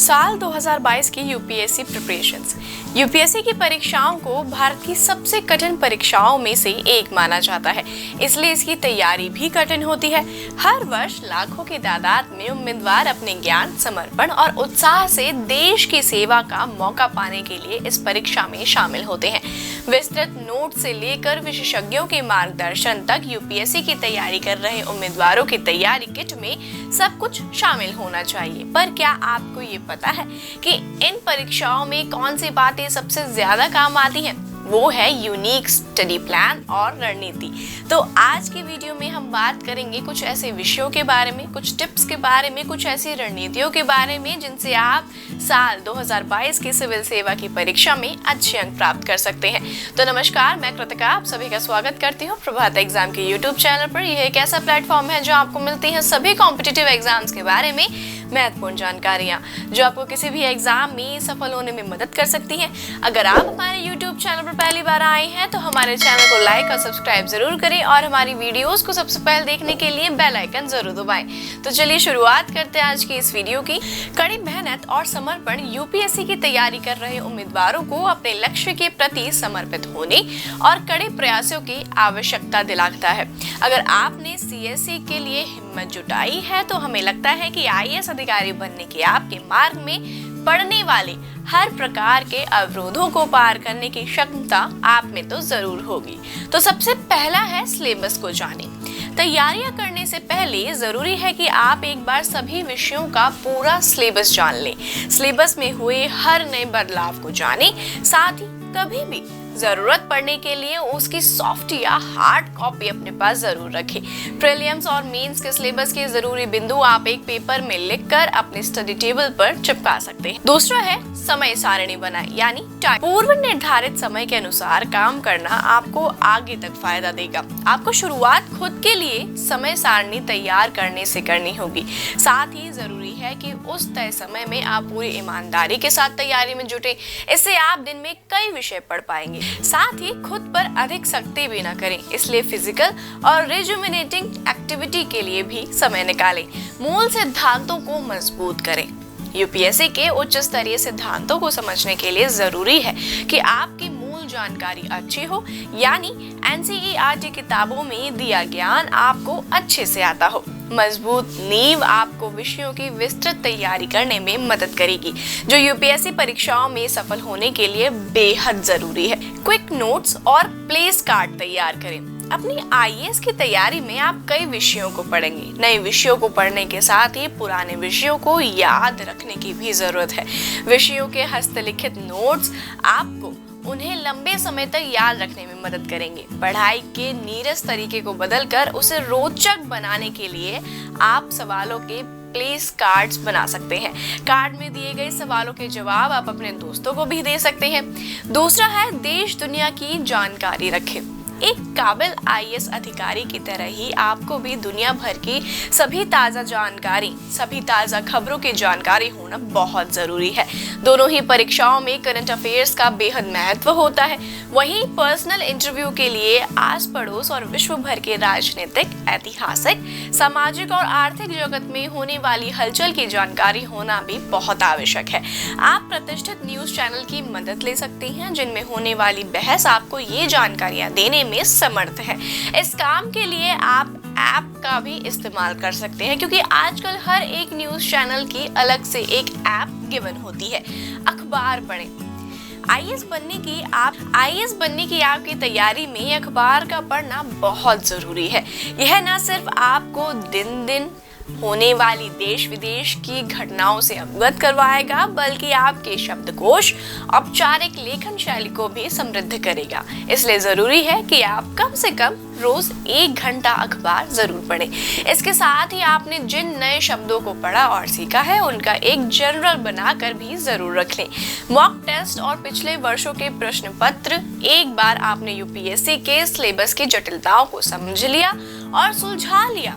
साल 2022 की UPSC preparations. UPSC की परीक्षाओं को भारत की सबसे कठिन परीक्षाओं में से एक माना जाता है, इसलिए इसकी तैयारी भी कठिन होती है। हर वर्ष लाखों की तादाद में उम्मीदवार अपने ज्ञान, समर्पण और उत्साह से देश की सेवा का मौका पाने के लिए इस परीक्षा में शामिल होते हैं। विस्तृत नोट से लेकर विशेषज्ञों के मार्गदर्शन तक यूपीएससी की तैयारी कर रहे उम्मीदवारों की तैयारी किट में सब कुछ शामिल होना चाहिए। पर क्या आपको ये पता है कि इन परीक्षाओं में कौन सी बातें सबसे ज्यादा काम आती हैं? वो है यूनिक स्टडी प्लान और रणनीति। तो आज की वीडियो में हम बात करेंगे कुछ ऐसे विषयों के बारे में, कुछ टिप्स के बारे में, कुछ ऐसी रणनीतियों के बारे में जिनसे आप साल 2022 की सिविल सेवा की परीक्षा में अच्छे अंक प्राप्त कर सकते हैं। तो नमस्कार, मैं कृतिका आप सभी का स्वागत करती हूँ प्रभात एग्जाम के यूट्यूब चैनल पर। यह एक ऐसा प्लेटफॉर्म है जो आपको मिलती है सभी कॉम्पिटिटिव एग्जाम्स के बारे में महत्वपूर्ण जानकारियां जो आपको किसी भी एग्जाम में सफल होने में मदद कर सकती हैं। अगर आप हमारे YouTube चैनल पर पहली बार आए हैं तो हमारे चैनल को लाइक और सब्सक्राइब जरूर करें और हमारी वीडियोस को सबसे पहले देखने के लिए बेल आइकन जरूर दबाएं। तो चलिए शुरुआत करते हैं आज की इस वीडियो की। कड़ी मेहनत और समर्पण यूपीएससी की तैयारी कर रहे उम्मीदवारों को अपने लक्ष्य के प्रति समर्पित होने और कड़े प्रयासों की आवश्यकता दिलाता है। अगर आपने सीएससी के लिए हिम्मत जुटाई है तो हमें लगता है कि आईएएस अधिकारी बनने के आपके मार्ग में पड़ने वाले हर प्रकार के अवरोधों को पार करने की क्षमता आप में तो जरूर होगी। तो सबसे पहला है सिलेबस को जानें। तैयारियां करने से पहले जरूरी है कि आप एक बार सभी विषयों का पूरा सिलेबस जान लें। सिलेबस में हुए हर नए बदलाव को जानें, साथ ही कभी भी जरूरत पड़ने के लिए उसकी सॉफ्ट या हार्ड कॉपी अपने पास जरूर रखें। प्रीलिम्स और मेंस के सिलेबस के जरूरी बिंदु आप एक पेपर में लिखकर अपने स्टडी टेबल पर चिपका सकते हैं। दूसरा है समय सारणी बनाएं, यानी टाइम। पूर्व निर्धारित समय के अनुसार काम करना आपको आगे तक फायदा देगा। आपको शुरुआत खुद के लिए समय सारणी तैयार करने से करनी होगी। साथ ही जरूरी है कि उस तय समय में आप पूरी ईमानदारी के साथ तैयारी में जुटे। इससे आप दिन में कई विषय पढ़ पाएंगे। साथ ही खुद पर अधिक सख्ती भी न करें, इसलिए फिजिकल और रिजुविनेटिंग एक्टिविटी के लिए भी समय निकालें। मूल सिद्धांतों को मजबूत करें। यूपीएससी के उच्च स्तरीय सिद्धांतों को समझने के लिए जरूरी है कि आपकी मूल जानकारी अच्छी हो, यानी एनसीईआरटी किताबों में दिया ज्ञान आपको अच्छे से आता हो। मजबूत नींव आपको विषयों की विस्तृत तैयारी करने में मदद करेगी, जो यूपीएससी परीक्षाओं में सफल होने के लिए बेहद जरूरी है। क्विक नोट्स और प्लेस कार्ड तैयार करें। अपनी आईएएस की तैयारी में आप कई विषयों को पढ़ेंगे। नए विषयों को पढ़ने के साथ ही पुराने विषयों को याद रखने की भी जरूरत है। विषयों के हस्तलिखित नोट्स आपको उन्हें लंबे समय तक याद रखने में मदद करेंगे। पढ़ाई के नीरस तरीके को बदलकर उसे रोचक बनाने के लिए आप सवालों के प्लेस कार्ड्स बना सकते हैं। कार्ड में दिए गए सवालों के जवाब आप अपने दोस्तों को भी दे सकते हैं। दूसरा है देश दुनिया की जानकारी रखें। एक काबिल आईएएस अधिकारी की तरह ही आपको भी दुनिया भर की सभी ताज़ा जानकारी, सभी ताज़ा खबरों की जानकारी होना बहुत ज़रूरी है। दोनों ही परीक्षाओं में करंट अफेयर्स का बेहद महत्व होता है। वहीं पर्सनल इंटरव्यू के लिए आस पड़ोस और विश्व भर के राजनीतिक, ऐतिहासिक, सामाजिक और आर्थिक जगत में होने वाली हलचल की जानकारी होना भी बहुत आवश्यक है। आप प्रतिष्ठित न्यूज़ चैनल की मदद ले सकते हैं, जिनमें होने वाली बहस आपको ये जानकारियां देने में समर्थ है। इस काम के लिए आप ऐप का भी इस्तेमाल कर सकते हैं, क्योंकि आजकल हर एक न्यूज़ चैनल की अलग से एक ऐप गिवन होती है। अखबार पढ़ें। आईएएस बनने की आपकी तैयारी में अखबार का पढ़ना बहुत जरूरी है। यह न सिर्फ आपको दिन दिन होने वाली देश विदेश की घटनाओं से अवगत करवाएगा, बल्कि आपके शब्दकोश, औपचारिक लेखन शैली को भी समृद्ध करेगा। इसलिए जरूरी है कि आप कम से कम रोज 1 घंटा अखबार जरूर पढ़ें। इसके साथ ही आपने जिन नए शब्दों को पढ़ा और सीखा है, उनका एक जर्नल बनाकर भी जरूर रख लें। मॉक टेस्ट और पिछले वर्षों के प्रश्न पत्र, एक बार आपने यूपीएससी के सिलेबस की जटिलताओं को समझ लिया और सुलझा लिया,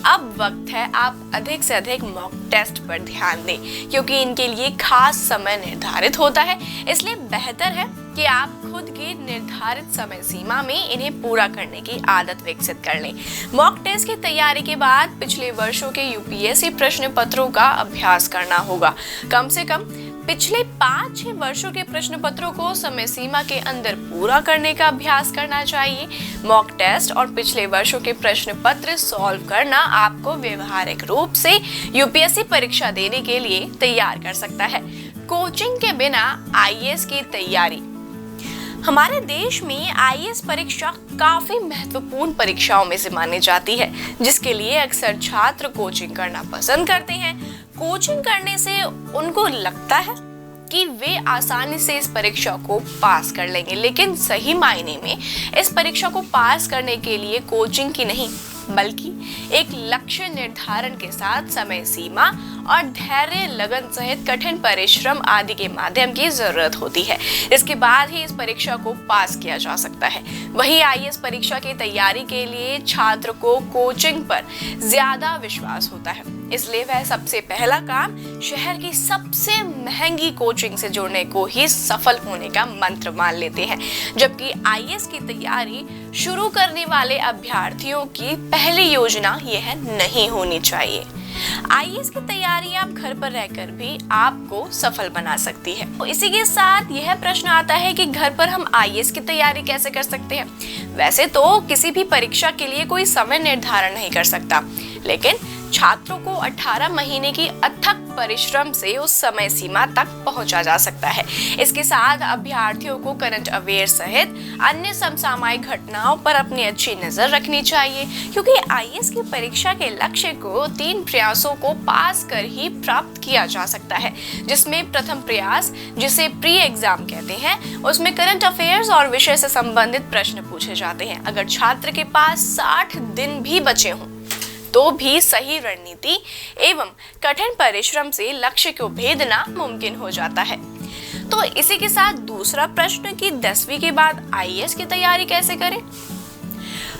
अब वक्त है आप अधिक से अधिक मॉक टेस्ट पर ध्यान दें, क्योंकि इनके लिए खास समय निर्धारित होता है। इसलिए बेहतर है कि आप खुद की निर्धारित समय सीमा में इन्हें पूरा करने की आदत विकसित कर लें। मॉक टेस्ट की तैयारी के बाद पिछले वर्षों के यूपीएससी प्रश्न पत्रों का अभ्यास करना होगा। कम से कम पिछले 5-6 वर्षों के प्रश्न पत्रों को समय सीमा के अंदर पूरा करने का अभ्यास करना चाहिए। मॉक टेस्ट और पिछले वर्षों के प्रश्न पत्र सॉल्व करना आपको व्यवहारिक रूप से यूपीएससी परीक्षा देने के लिए तैयार कर सकता है। कोचिंग के बिना आईएएस की तैयारी। हमारे देश में आईएएस परीक्षा काफी महत्वपूर्ण परीक्षाओं में से मानी जाती है, जिसके लिए अक्सर छात्र कोचिंग करना पसंद करते हैं। कोचिंग करने से उनको लगता है कि वे आसानी से इस परीक्षा को पास कर लेंगे, लेकिन सही मायने में इस परीक्षा को पास करने के लिए कोचिंग की नहीं, बल्कि एक लक्ष्य निर्धारण के साथ समय सीमा और धैर्य, लगन सहित कठिन परिश्रम आदि के माध्यम की जरूरत होती है। इसके बाद ही इस परीक्षा को पास किया जा सकता है। वहीं आईएएस परीक्षा की तैयारी के लिए छात्र को कोचिंग पर ज्यादा विश्वास होता है, इसलिए वह सबसे पहला काम शहर की सबसे महंगी कोचिंग से जुड़ने को ही सफल होने का मंत्र मान लेते हैं। जबकि आईएएस की तैयारी शुरू करने वाले अभ्यर्थियों की पहली योजना यह नहीं होनी चाहिए। आईएएस की तैयारी आप घर पर रहकर भी आपको सफल बना सकती है। तो इसी के साथ यह प्रश्न आता है कि घर पर हम आईएएस की तैयारी कैसे कर सकते हैं। वैसे तो किसी भी परीक्षा के लिए कोई समय निर्धारण नहीं कर सकता, लेकिन छात्रों को 18 महीने की अथक परिश्रम से उस समय सीमा तक पहुंचा जा सकता है। इसके साथ अभ्यर्थियों को करंट अफेयर सहित अन्य समसामयिक घटनाओं पर अपनी अच्छी नजर रखनी चाहिए, क्योंकि आईएएस की परीक्षा के लक्ष्य को 3 प्रयासों को पास कर ही प्राप्त किया जा सकता है, जिसमें प्रथम प्रयास, जिसे प्री एग्जाम कहते हैं, उसमें करंट अफेयर्स और विषय से संबंधित प्रश्न पूछे जाते हैं। अगर छात्र के पास 60 दिन भी बचे हों तो भी सही रणनीति एवं कठिन परिश्रम से लक्ष्य को भेदना मुमकिन हो जाता है। तो इसी के साथ दूसरा प्रश्न कि 10वीं के बाद आईएएस की तैयारी कैसे करें।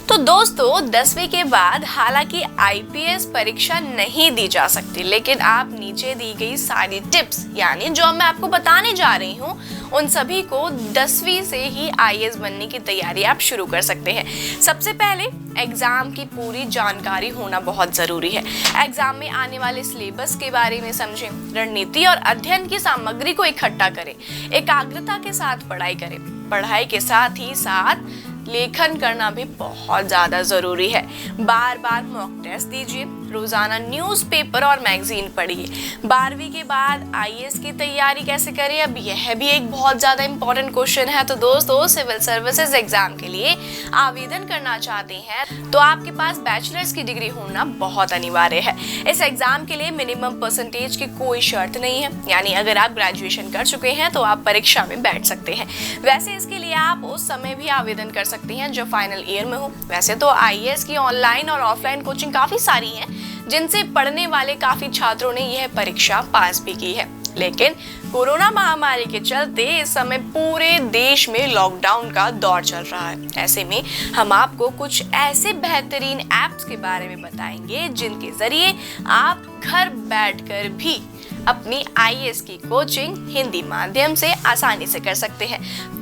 तो दोस्तों, 10वीं के बाद हालांकि आईपीएस परीक्षा नहीं दी जा सकती, लेकिन आप नीचे दी गई सारी टिप्स, यानी जो मैं आपको बताने जा रही हूँ, उन सभी को 10वीं से ही आईएएस बनने की तैयारी आप शुरू कर सकते हैं। सबसे पहले एग्जाम की पूरी जानकारी होना बहुत जरूरी है। एग्जाम में आने वाले सिलेबस के बारे में समझें, रणनीति और अध्ययन की सामग्री को इकट्ठा करें, एकाग्रता के साथ पढ़ाई करें। पढ़ाई के साथ ही साथ लेखन करना भी बहुत ज्यादा जरूरी है। बार बार मॉक टेस्ट दीजिए, रोजाना न्यूज़पेपर और मैगजीन पढ़िए। 12वीं के बाद आईएएस की तैयारी कैसे करें, अब यह भी एक बहुत ज्यादा इंपॉर्टेंट क्वेश्चन है। तो दोस्तों, सिविल सर्विसेज एग्जाम के लिए आवेदन करना चाहते हैं तो आपके पास बैचलर्स की डिग्री होना बहुत अनिवार्य है। इस एग्जाम के लिए मिनिमम परसेंटेज की कोई शर्त नहीं है, यानी अगर आप ग्रेजुएशन कर चुके हैं तो आप परीक्षा में बैठ सकते हैं। वैसे इसके लिए आप उस समय भी आवेदन कर सकते हैं जब फाइनल ईयर में हो। वैसे तो आईएएस की ऑनलाइन और ऑफलाइन कोचिंग काफी सारी है, जिनसे पढ़ने वाले काफी छात्रों ने यह परीक्षा पास भी की है, लेकिन कोरोना महामारी के चलते इस समय पूरे देश में लॉकडाउन का दौर चल रहा है। ऐसे में हम आपको कुछ ऐसे बेहतरीन ऐप्स के बारे में बताएंगे जिनके जरिए आप घर बैठकर भी अपनी आईएएस की कोचिंग हिंदी माध्यम से आसानी से कर सकते हैं।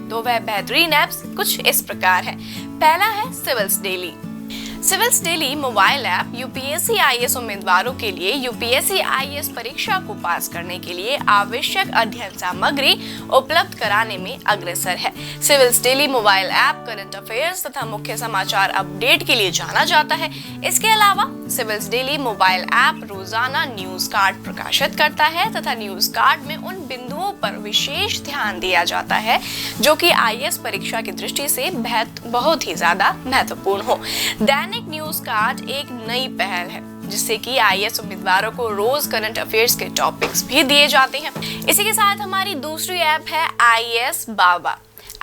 तो वह बेहतरीन ऐप्स कुछ इस प्रकार है। पहला है civils daily. Civils daily mobile app UPSC IAS उम्मीदवारों के लिए यूपीएससी आईएएस परीक्षा को पास करने के लिए आवश्यक अध्ययन सामग्री उपलब्ध कराने में अग्रसर है। Civils daily mobile app current affairs तथा मुख्य समाचार अपडेट के लिए जाना जाता है। इसके अलावा सिविल्स डेली मोबाइल ऐप रोजाना न्यूज कार्ड प्रकाशित करता है तथा न्यूज कार्ड में उन बिंदुओं पर विशेष ध्यान दिया जाता है जो कि आईएएस परीक्षा की दृष्टि से बहुत ही ज्यादा महत्वपूर्ण हो। दैनिक न्यूज कार्ड एक नई पहल है जिससे कि आईएएस उम्मीदवारों को रोज करंट अफेयर्स के टॉपिक्स भी दिए जाते हैं। इसी के साथ हमारी दूसरी ऐप है आईएएस बाबा।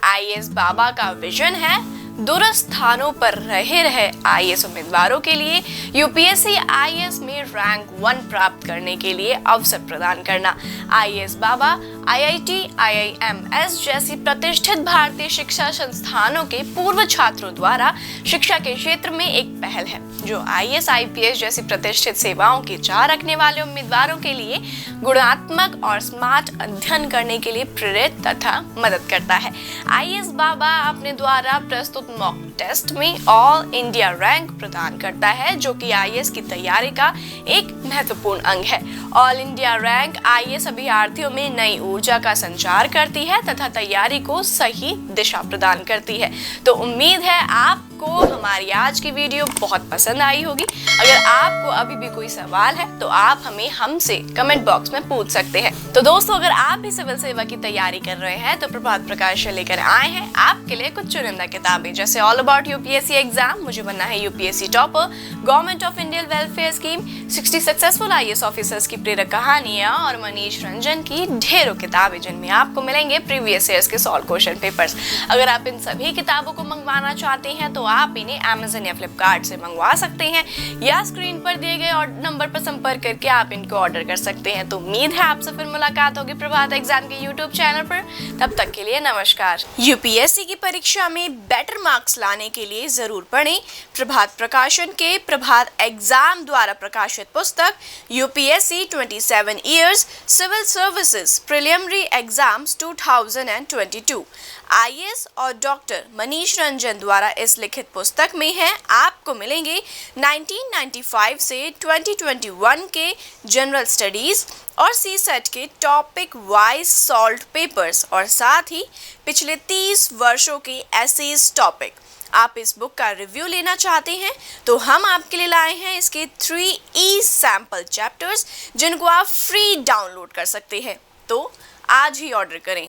आईएएस बाबा का विजन है दूरस्थ स्थानों पर रहे आईएएस उम्मीदवारों के लिए यूपीएससी आईएएस में रैंक 1 प्राप्त करने के लिए अवसर प्रदान करना आईएएस बाबा, आईआईटी, आईआईएमएस जैसी प्रतिष्ठित भारतीय शिक्षा संस्थानों के पूर्व छात्रों द्वारा शिक्षा के क्षेत्र में एक पहल है जो आईएएस, आईपीएस जैसी प्रतिष्ठित सेवाओं की चाह रखने वाले उम्मीदवारों के लिए गुणात्मक और स्मार्ट अध्ययन करने के लिए प्रेरित तथा मदद करता है। आईएएस बाबा अपने द्वारा प्रस्तुत मॉक टेस्ट में ऑल इंडिया रैंक प्रदान करता है जो कि आईएएस की तैयारी का एक महत्वपूर्ण अंग है। ऑल इंडिया रैंक आईएएस अभ्यर्थियों में नई ऊर्जा का संचार करती है तथा तैयारी को सही दिशा प्रदान करती है। तो उम्मीद है आपको हमारी आज की वीडियो बहुत पसंद आई होगी। अगर आपको अभी भी कोई सवाल है तो आप हमें हमसे कमेंट बॉक्स में पूछ सकते हैं। तो दोस्तों, अगर आप भी सिविल सेवा की तैयारी कर रहे हैं तो प्रभात प्रकाश लेकर आए हैं आपके लिए कुछ चुनिंदा किताबें, जैसे ऑल अबाउट यूपीएससी एग्जाम, मुझे बनना है UPSC topper, government of India welfare scheme, 60 successful IAS officers की प्रेरक कहानियां और मनीष रंजन की ढेरों किताबें जिनमें आपको मिलेंगे प्रीवियस ईयर्स के सॉल्व क्वेश्चन पेपर्स। अगर आप इन सभी किताबों को मंगवाना चाहते हैं तो आप इन्हें अमेज़न या फ्लिपकार्ट से मंगवा सकते हैं या स्क्रीन पर दिए गए नंबर पर संपर्क करके आप इनको ऑर्डर कर सकते हैं। तो उम्मीद है आपसे फिर मुलाकात होगी प्रभात एग्जाम के यूट्यूब चैनल पर। तब तक के लिए नमस्कार। यूपीएससी की परीक्षा में बेटर मार्क्स लाने के लिए जरूर पढ़ें प्रभात प्रकाशन के प्रभात एग्जाम द्वारा प्रकाशित पुस्तक UPSC 27 Years Civil Services Preliminary Exams 2022। IAS और डॉक्टर मनीष रंजन द्वारा इस लिखित पुस्तक में है आपको मिलेंगे 1995 से 2021 के जनरल स्टडीज और सीसेट के टॉपिक वाइज सॉल्व्ड पेपर्स और साथ ही पिछले 30 वर्षों के एसेज टॉपिक। आप इस बुक का रिव्यू लेना चाहते हैं तो हम आपके लिए लाए हैं इसके 3 सैंपल चैप्टर्स जिनको आप फ्री डाउनलोड कर सकते हैं। तो आज ही ऑर्डर करें।